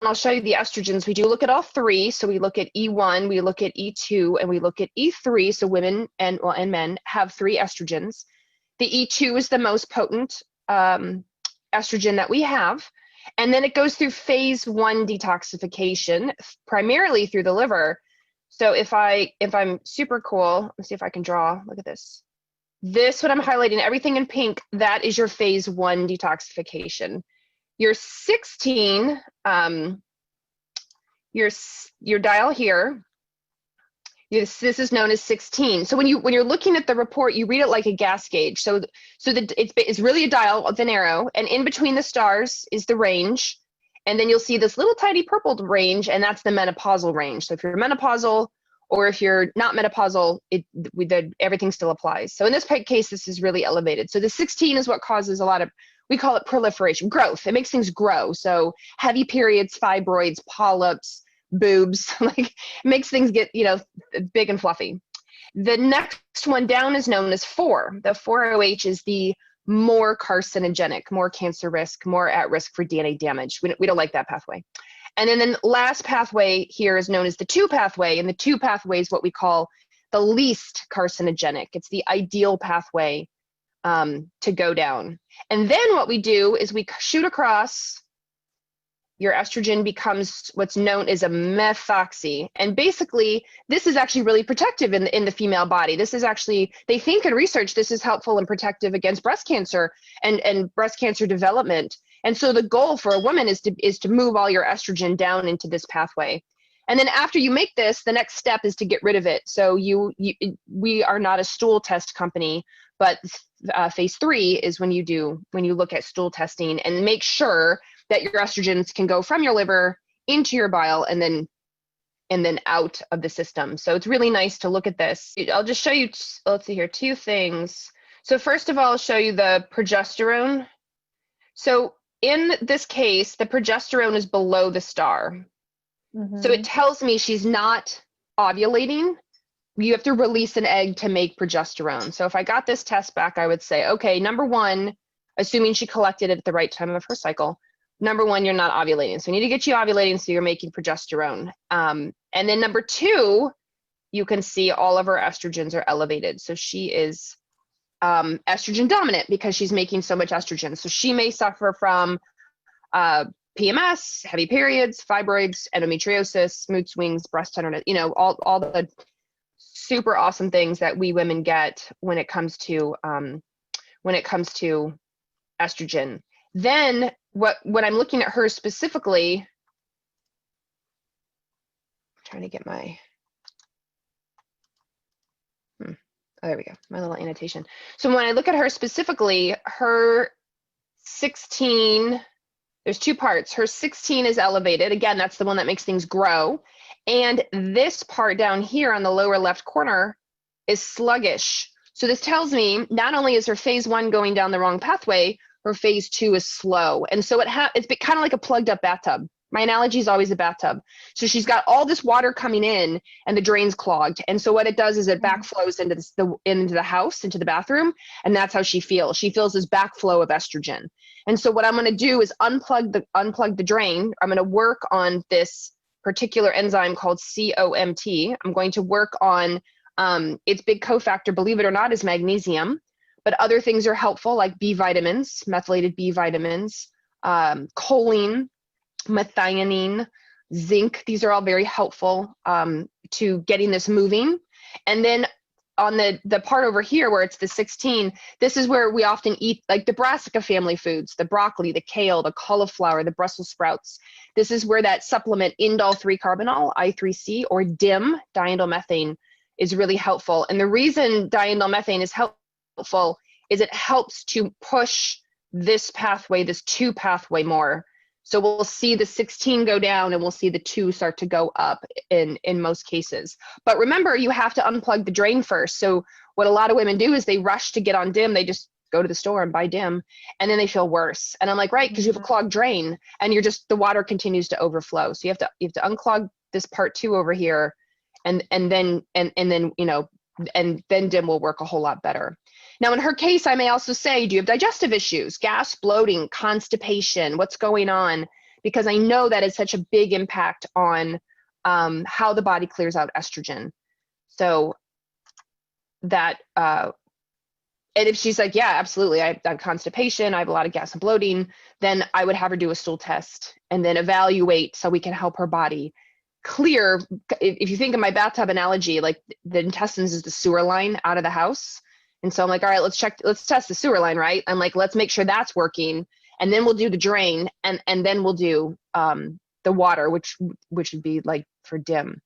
I'll show you the estrogens. We do look at all three. So we look at E1, we look at E2, and we look at E3. So women and men have 3 estrogens. The E2 is the most potent estrogen that we have. And then it goes through phase 1 detoxification, primarily through the liver. So if I'm super cool, let's see if I can draw. Look at this. This, what I'm highlighting, everything in pink, that is your phase 1 detoxification. Your 16, your dial here, this is known as 16. So when you're looking at the report, you read it like a gas gauge. So it's really a dial with an arrow, and in between the stars is the range, and then you'll see this little tiny purple range, and that's the menopausal range. So if you're menopausal or if you're not menopausal, everything still applies. So in this case, this is really elevated. So the 16 is what causes a lot of, we call it proliferation, growth. It makes things grow. So heavy periods, fibroids, polyps, boobs, like it makes things get, big and fluffy. The next one down is known as 4. The 4OH is the more carcinogenic, more cancer risk, more at risk for DNA damage. We don't like that pathway. And then the last pathway here is known as the 2 pathway, and the 2 pathway is what we call the least carcinogenic. It's the ideal pathway to go down. And then what we do is we shoot across. Your estrogen becomes what's known as a methoxy. And basically, this is actually really protective in the female body. This is actually, they think in research, this is helpful and protective against breast cancer and breast cancer development. And so the goal for a woman is to move all your estrogen down into this pathway. And then after you make this, the next step is to get rid of it. So we are not a stool test company, but phase 3 is when you look at stool testing and make sure that your estrogens can go from your liver into your bile and then out of the system. So it's really nice to look at this. I'll just show you, let's see here, 2 things. So first of all, I'll show you the progesterone. So in this case, the progesterone is below the star. Mm-hmm. So it tells me she's not ovulating. You have to release an egg to make progesterone. So if I got this test back, I would say, okay, number 1, assuming she collected it at the right time of her cycle, number 1, you're not ovulating. So we need to get you ovulating so you're making progesterone. And then number 2, you can see all of her estrogens are elevated. So she is estrogen dominant because she's making so much estrogen. So she may suffer from PMS, heavy periods, fibroids, endometriosis, mood swings, breast tenderness, all the super awesome things that we women get when it comes to estrogen. Then when I'm looking at her specifically, I'm trying to get my, oh, there we go, my little annotation. So when I look at her specifically, her 16, there's 2 parts. Her 16 is elevated. Again, that's the one that makes things grow. And this part down here on the lower left corner is sluggish. So this tells me not only is her phase 1 going down the wrong pathway, her phase 2 is slow. And so it's kind of like a plugged up bathtub. My analogy is always a bathtub. So she's got all this water coming in and the drain's clogged. And so what it does is it backflows into the house, into the bathroom. And that's how she feels. She feels this backflow of estrogen. And so what I'm going to do is unplug the drain. I'm going to work on this particular enzyme called COMT. I'm going to work on its big cofactor, believe it or not, is magnesium. But other things are helpful, like B vitamins, methylated B vitamins, choline, methionine, zinc. These are all very helpful to getting this moving. And then on the part over here where it's the 16, this is where we often eat like the brassica family foods, the broccoli, the kale, the cauliflower, the Brussels sprouts. This is where that supplement indole-3-carbinol, I3C, or DIM, diindolylmethane, is really helpful. And the reason diindolylmethane is helpful is it helps to push this pathway, this 2 pathway more. So we'll see the 16 go down and we'll see the 2 start to go up in most cases. But remember, you have to unplug the drain first. So what a lot of women do is they rush to get on DIM. They just go to the store and buy DIM, and then they feel worse. And I'm like, right, because you have a clogged drain and the water continues to overflow. So you have to unclog this part 2 over here, and then DIM will work a whole lot better. Now, in her case, I may also say, do you have digestive issues, gas, bloating, constipation? What's going on? because I know that it's such a big impact on how the body clears out estrogen. So that, and if she's like, yeah, absolutely, I have constipation, I have a lot of gas and bloating, then I would have her do a stool test and then evaluate so we can help her body clear. If you think of my bathtub analogy, like the intestines is the sewer line out of the house. And so I'm like, all right, let's test the sewer line, right? I'm like, let's make sure that's working. And then we'll do the drain, and then we'll do the water, which would be like for DIM.